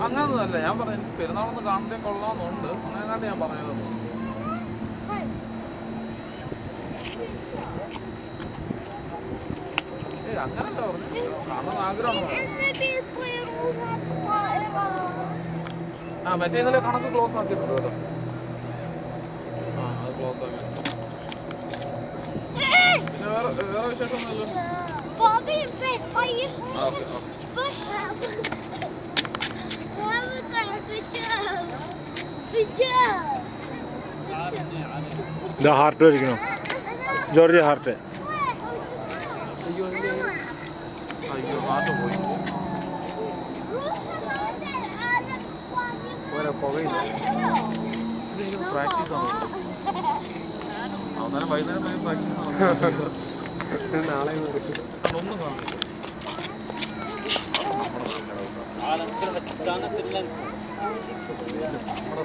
അങ്ങനൊന്നുമല്ല ഞാൻ പറഞ്ഞു, പെരുന്നാളൊന്ന് കാണാൻ കൊള്ളാമെന്നുണ്ട്, അങ്ങനെയാണ്ട് ഞാൻ പറഞ്ഞത്. അങ്ങനല്ല പറഞ്ഞു, കാണാൻ ആഗ്രഹമാണ്. മറ്റേ ഇന്നലെ കണക്ക് ക്ലോസ് ആക്കിയിട്ടുണ്ട് കേട്ടോ. അത് ക്ലോസ് ആക്കി. പിന്നെ വേറെ വിശേഷമൊന്നുമില്ലോ. ഇതാ ഹാർട്ട് വരിക്കണോ ജോർജ്? ഹാർട്ട് അയ്യോ ഹാർട്ട് പോയി. പുകയില്ല. ഇത് പ്രാക്ടീസ് ആണ്. അവസാനം വൈകുന്നേരം വരെ പ്രാക്ടീസ് നാളെ ഒന്നും കാണില്ല. നമ്മുടെ